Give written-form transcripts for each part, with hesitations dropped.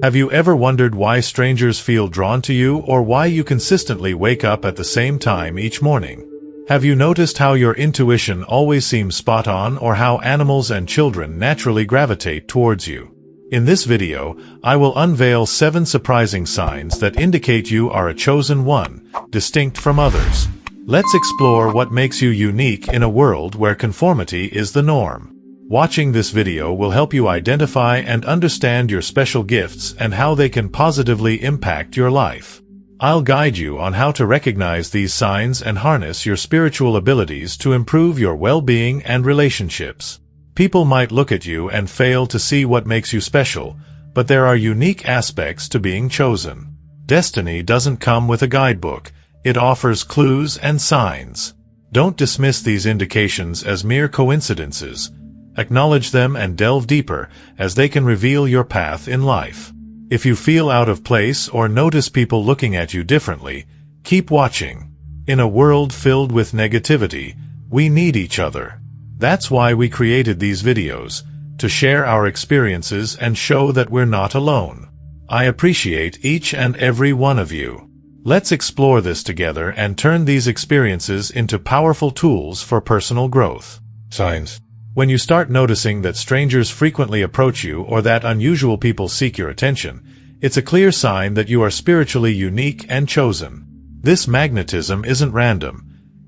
Have you ever wondered why strangers feel drawn to you or why you consistently wake up at the same time each morning? Have you noticed how your intuition always seems spot on or how animals and children naturally gravitate towards you? In this video, I will unveil 7 surprising signs that indicate you are a chosen one, distinct from others. Let's explore what makes you unique in a world where conformity is the norm. Watching this video will help you identify and understand your special gifts and how they can positively impact your life. I'll guide you on how to recognize these signs and harness your spiritual abilities to improve your well-being and relationships. People might look at you and fail to see what makes you special, but there are unique aspects to being chosen. Destiny doesn't come with a guidebook. It offers clues and signs. Don't dismiss these indications as mere coincidences. Acknowledge them and delve deeper, as they can reveal your path in life. If you feel out of place or notice people looking at you differently, keep watching. In a world filled with negativity, we need each other. That's why we created these videos, to share our experiences and show that we're not alone. I appreciate each and every one of you. Let's explore this together and turn these experiences into powerful tools for personal growth. Signs. When you start noticing that strangers frequently approach you or that unusual people seek your attention, it's a clear sign that you are spiritually unique and chosen. This magnetism isn't random.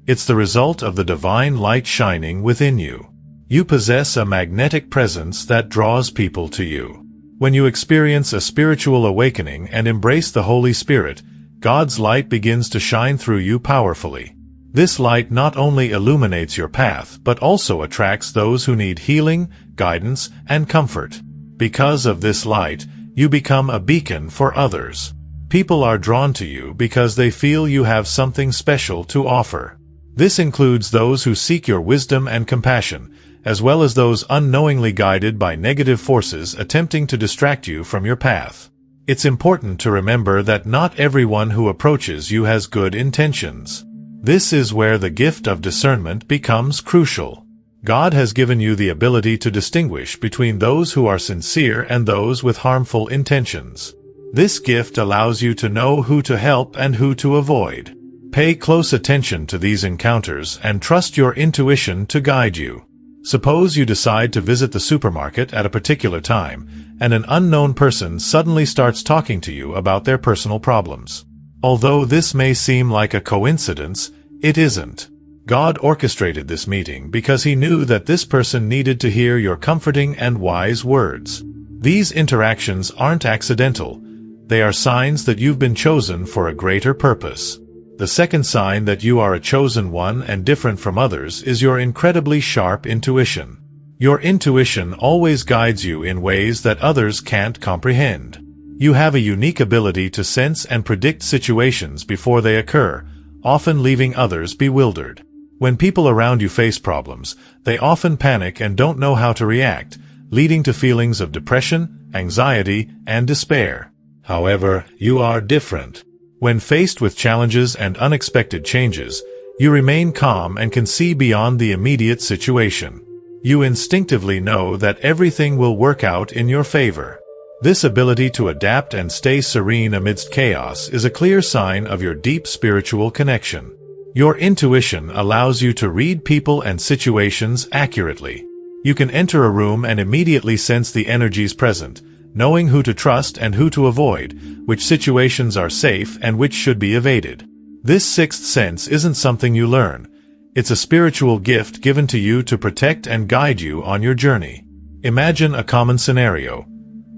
It's the result of the divine light shining within you. You possess a magnetic presence that draws people to you. When you experience a spiritual awakening and embrace the Holy Spirit, God's light begins to shine through you powerfully. This light not only illuminates your path, but also attracts those who need healing, guidance, and comfort. Because of this light, you become a beacon for others. People are drawn to you because they feel you have something special to offer. This includes those who seek your wisdom and compassion, as well as those unknowingly guided by negative forces attempting to distract you from your path. It's important to remember that not everyone who approaches you has good intentions. This is where the gift of discernment becomes crucial. God has given you the ability to distinguish between those who are sincere and those with harmful intentions. This gift allows you to know who to help and who to avoid. Pay close attention to these encounters and trust your intuition to guide you. Suppose you decide to visit the supermarket at a particular time, and an unknown person suddenly starts talking to you about their personal problems. Although this may seem like a coincidence, it isn't. God orchestrated this meeting because He knew that this person needed to hear your comforting and wise words. These interactions aren't accidental. They are signs that you've been chosen for a greater purpose. The second sign that you are a chosen one and different from others is your incredibly sharp intuition. Your intuition always guides you in ways that others can't comprehend. You have a unique ability to sense and predict situations before they occur, often leaving others bewildered. When people around you face problems, they often panic and don't know how to react, leading to feelings of depression, anxiety, and despair. However, you are different. When faced with challenges and unexpected changes, you remain calm and can see beyond the immediate situation. You instinctively know that everything will work out in your favor. This ability to adapt and stay serene amidst chaos is a clear sign of your deep spiritual connection. Your intuition allows you to read people and situations accurately. You can enter a room and immediately sense the energies present, knowing who to trust and who to avoid, which situations are safe and which should be evaded. This sixth sense isn't something you learn. It's a spiritual gift given to you to protect and guide you on your journey. Imagine a common scenario.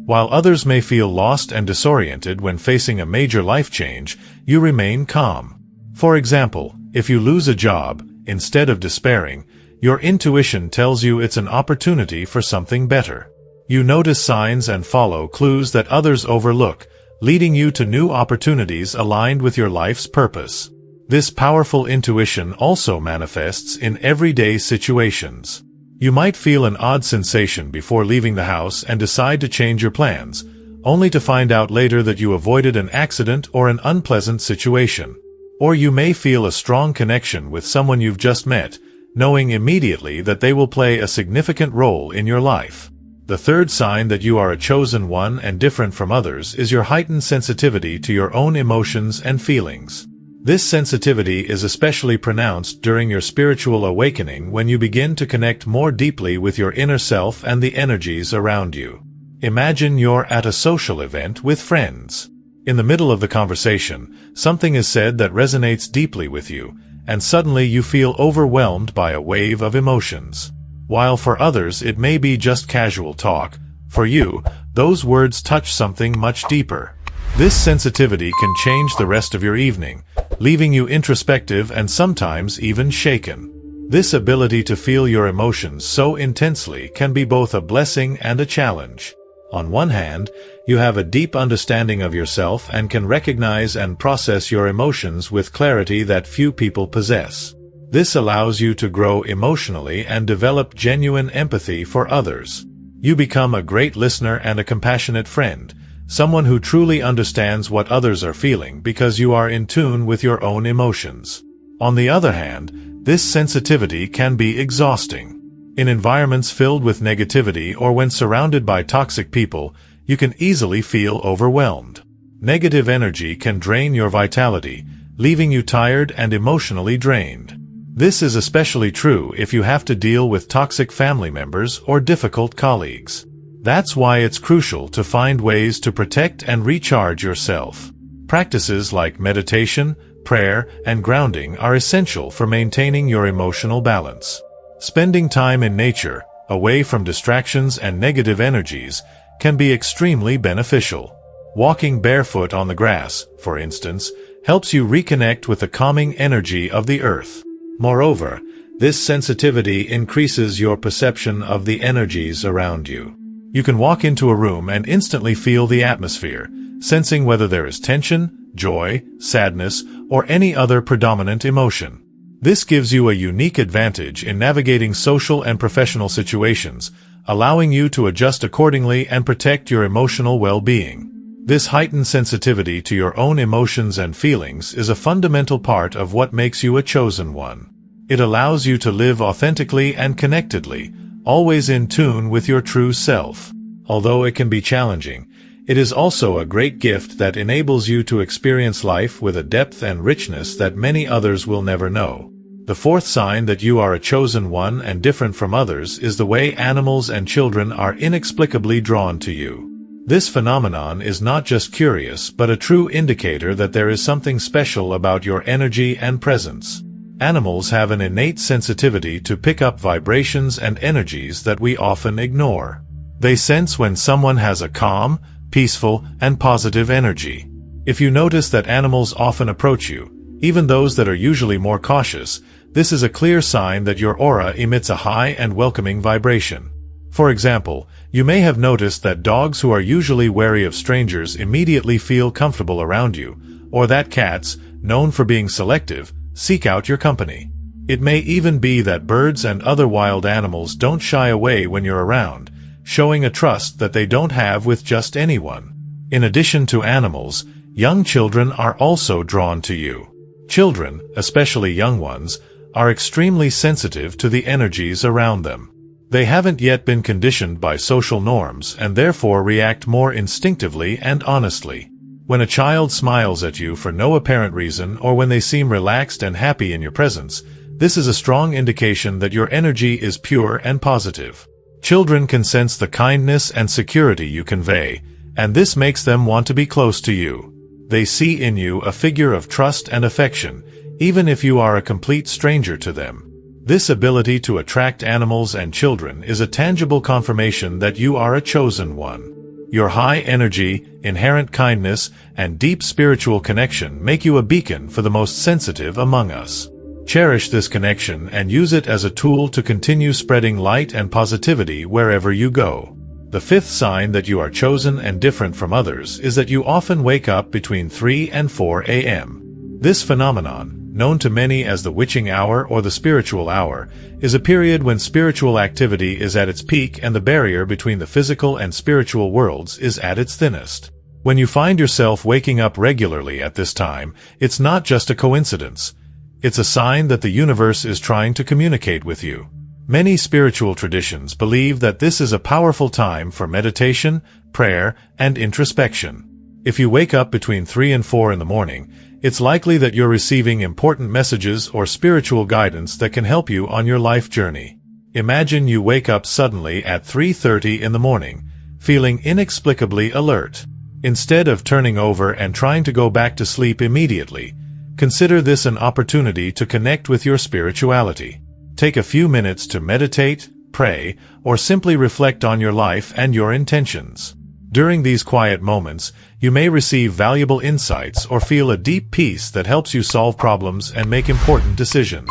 While others may feel lost and disoriented when facing a major life change, you remain calm. For example, if you lose a job, instead of despairing, your intuition tells you it's an opportunity for something better. You notice signs and follow clues that others overlook, leading you to new opportunities aligned with your life's purpose. This powerful intuition also manifests in everyday situations. You might feel an odd sensation before leaving the house and decide to change your plans, only to find out later that you avoided an accident or an unpleasant situation. Or you may feel a strong connection with someone you've just met, knowing immediately that they will play a significant role in your life. The third sign that you are a chosen one and different from others is your heightened sensitivity to your own emotions and feelings. This sensitivity is especially pronounced during your spiritual awakening when you begin to connect more deeply with your inner self and the energies around you. Imagine you're at a social event with friends. In the middle of the conversation, something is said that resonates deeply with you, and suddenly you feel overwhelmed by a wave of emotions. While for others it may be just casual talk, for you, those words touch something much deeper. This sensitivity can change the rest of your evening, leaving you introspective and sometimes even shaken. This ability to feel your emotions so intensely can be both a blessing and a challenge. On one hand, you have a deep understanding of yourself and can recognize and process your emotions with clarity that few people possess. This allows you to grow emotionally and develop genuine empathy for others. You become a great listener and a compassionate friend, someone who truly understands what others are feeling because you are in tune with your own emotions. On the other hand, this sensitivity can be exhausting. In environments filled with negativity or when surrounded by toxic people, you can easily feel overwhelmed. Negative energy can drain your vitality, leaving you tired and emotionally drained. This is especially true if you have to deal with toxic family members or difficult colleagues. That's why it's crucial to find ways to protect and recharge yourself. Practices like meditation, prayer, and grounding are essential for maintaining your emotional balance. Spending time in nature, away from distractions and negative energies, can be extremely beneficial. Walking barefoot on the grass, for instance, helps you reconnect with the calming energy of the earth. Moreover, this sensitivity increases your perception of the energies around you. You can walk into a room and instantly feel the atmosphere, sensing whether there is tension, joy, sadness, or any other predominant emotion. This gives you a unique advantage in navigating social and professional situations, allowing you to adjust accordingly and protect your emotional well-being. This heightened sensitivity to your own emotions and feelings is a fundamental part of what makes you a chosen one. It allows you to live authentically and connectedly, always in tune with your true self. Although it can be challenging, it is also a great gift that enables you to experience life with a depth and richness that many others will never know. The fourth sign that you are a chosen one and different from others is the way animals and children are inexplicably drawn to you. This phenomenon is not just curious but a true indicator that there is something special about your energy and presence. Animals have an innate sensitivity to pick up vibrations and energies that we often ignore. They sense when someone has a calm, peaceful, and positive energy. If you notice that animals often approach you, even those that are usually more cautious, this is a clear sign that your aura emits a high and welcoming vibration. For example, you may have noticed that dogs who are usually wary of strangers immediately feel comfortable around you, or that cats, known for being selective, seek out your company. It may even be that birds and other wild animals don't shy away when you're around, showing a trust that they don't have with just anyone. In addition to animals, young children are also drawn to you. Children, especially young ones, are extremely sensitive to the energies around them. They haven't yet been conditioned by social norms and therefore react more instinctively and honestly. When a child smiles at you for no apparent reason or when they seem relaxed and happy in your presence, this is a strong indication that your energy is pure and positive. Children can sense the kindness and security you convey, and this makes them want to be close to you. They see in you a figure of trust and affection, even if you are a complete stranger to them. This ability to attract animals and children is a tangible confirmation that you are a chosen one. Your high energy, inherent kindness, and deep spiritual connection make you a beacon for the most sensitive among us. Cherish this connection and use it as a tool to continue spreading light and positivity wherever you go. The fifth sign that you are chosen and different from others is that you often wake up between 3 and 4 a.m. This phenomenon, known to many as the witching hour or the spiritual hour, is a period when spiritual activity is at its peak and the barrier between the physical and spiritual worlds is at its thinnest. When you find yourself waking up regularly at this time, it's not just a coincidence. It's a sign that the universe is trying to communicate with you. Many spiritual traditions believe that this is a powerful time for meditation, prayer, and introspection. If you wake up between 3 and 4 in the morning, it's likely that you're receiving important messages or spiritual guidance that can help you on your life journey. Imagine you wake up suddenly at 3:30 in the morning, feeling inexplicably alert. Instead of turning over and trying to go back to sleep immediately, consider this an opportunity to connect with your spirituality. Take a few minutes to meditate, pray, or simply reflect on your life and your intentions. During these quiet moments, you may receive valuable insights or feel a deep peace that helps you solve problems and make important decisions.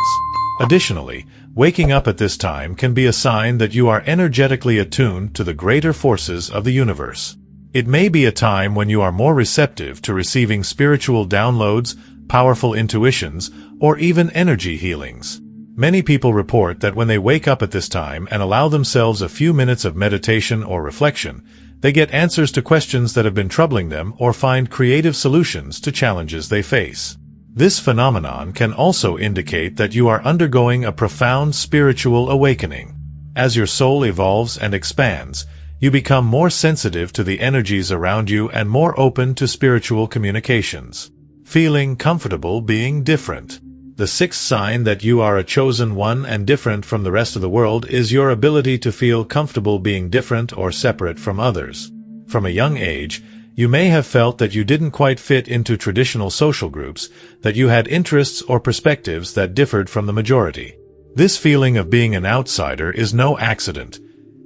Additionally, waking up at this time can be a sign that you are energetically attuned to the greater forces of the universe. It may be a time when you are more receptive to receiving spiritual downloads, powerful intuitions, or even energy healings. Many people report that when they wake up at this time and allow themselves a few minutes of meditation or reflection, they get answers to questions that have been troubling them or find creative solutions to challenges they face. This phenomenon can also indicate that you are undergoing a profound spiritual awakening. As your soul evolves and expands, you become more sensitive to the energies around you and more open to spiritual communications. Feeling comfortable being different. The sixth sign that you are a chosen one and different from the rest of the world is your ability to feel comfortable being different or separate from others. From a young age, you may have felt that you didn't quite fit into traditional social groups, that you had interests or perspectives that differed from the majority. This feeling of being an outsider is no accident.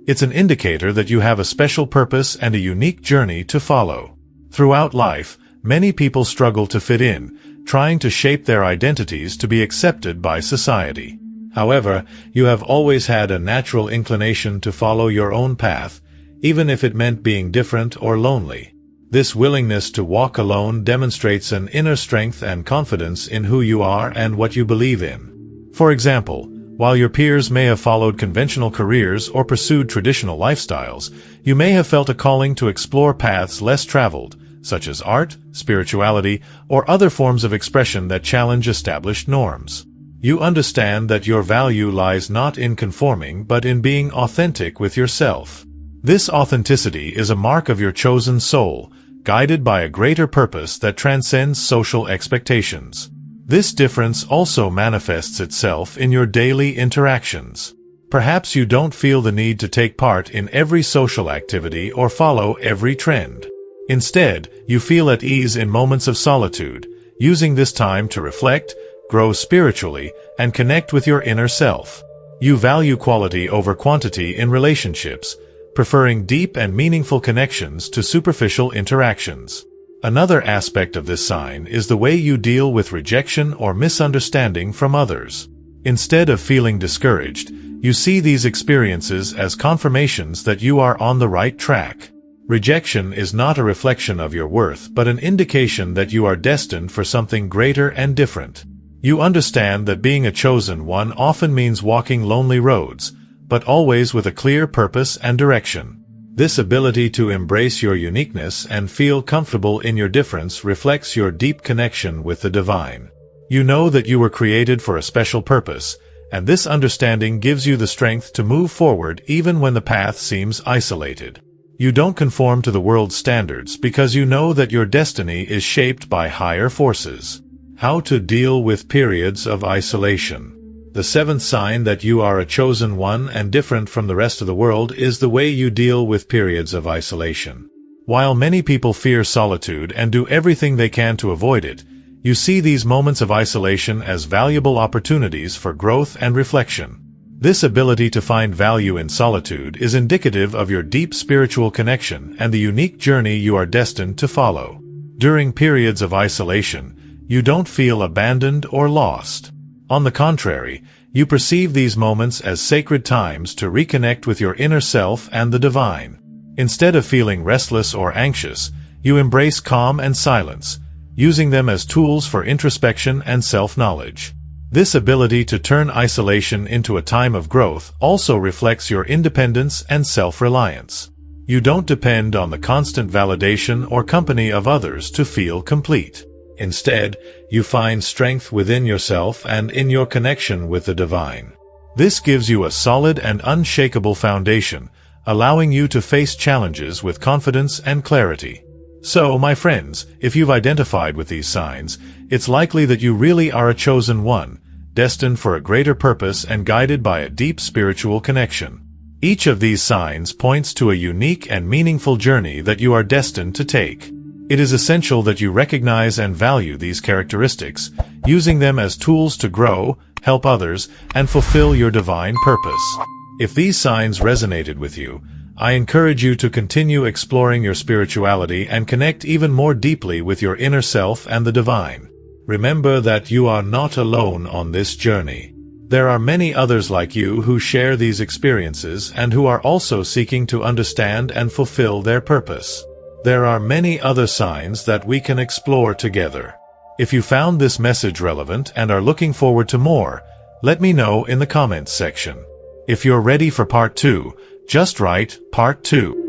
It's an indicator that you have a special purpose and a unique journey to follow. Throughout life, many people struggle to fit in, trying to shape their identities to be accepted by society. However, you have always had a natural inclination to follow your own path, even if it meant being different or lonely. This willingness to walk alone demonstrates an inner strength and confidence in who you are and what you believe in. For example, while your peers may have followed conventional careers or pursued traditional lifestyles, you may have felt a calling to explore paths less traveled, such as art, spirituality, or other forms of expression that challenge established norms. You understand that your value lies not in conforming but in being authentic with yourself. This authenticity is a mark of your chosen soul, guided by a greater purpose that transcends social expectations. This difference also manifests itself in your daily interactions. Perhaps you don't feel the need to take part in every social activity or follow every trend. Instead, you feel at ease in moments of solitude, using this time to reflect, grow spiritually, and connect with your inner self. You value quality over quantity in relationships, preferring deep and meaningful connections to superficial interactions. Another aspect of this sign is the way you deal with rejection or misunderstanding from others. Instead of feeling discouraged, you see these experiences as confirmations that you are on the right track. Rejection is not a reflection of your worth but an indication that you are destined for something greater and different. You understand that being a chosen one often means walking lonely roads, but always with a clear purpose and direction. This ability to embrace your uniqueness and feel comfortable in your difference reflects your deep connection with the divine. You know that you were created for a special purpose, and this understanding gives you the strength to move forward even when the path seems isolated. You don't conform to the world's standards because you know that your destiny is shaped by higher forces. How to deal with periods of isolation. The seventh sign that you are a chosen one and different from the rest of the world is the way you deal with periods of isolation. While many people fear solitude and do everything they can to avoid it, you see these moments of isolation as valuable opportunities for growth and reflection. This ability to find value in solitude is indicative of your deep spiritual connection and the unique journey you are destined to follow. During periods of isolation, you don't feel abandoned or lost. On the contrary, you perceive these moments as sacred times to reconnect with your inner self and the divine. Instead of feeling restless or anxious, you embrace calm and silence, using them as tools for introspection and self-knowledge. This ability to turn isolation into a time of growth also reflects your independence and self-reliance. You don't depend on the constant validation or company of others to feel complete. Instead, you find strength within yourself and in your connection with the divine. This gives you a solid and unshakable foundation, allowing you to face challenges with confidence and clarity. So, my friends, if you've identified with these signs, it's likely that you really are a chosen one, destined for a greater purpose and guided by a deep spiritual connection. Each of these signs points to a unique and meaningful journey that you are destined to take. It is essential that you recognize and value these characteristics, using them as tools to grow, help others, and fulfill your divine purpose. If these signs resonated with you, I encourage you to continue exploring your spirituality and connect even more deeply with your inner self and the divine. Remember that you are not alone on this journey. There are many others like you who share these experiences and who are also seeking to understand and fulfill their purpose. There are many other signs that we can explore together. If you found this message relevant and are looking forward to more, let me know in the comments section. If you're ready for part 2, just write Part 2.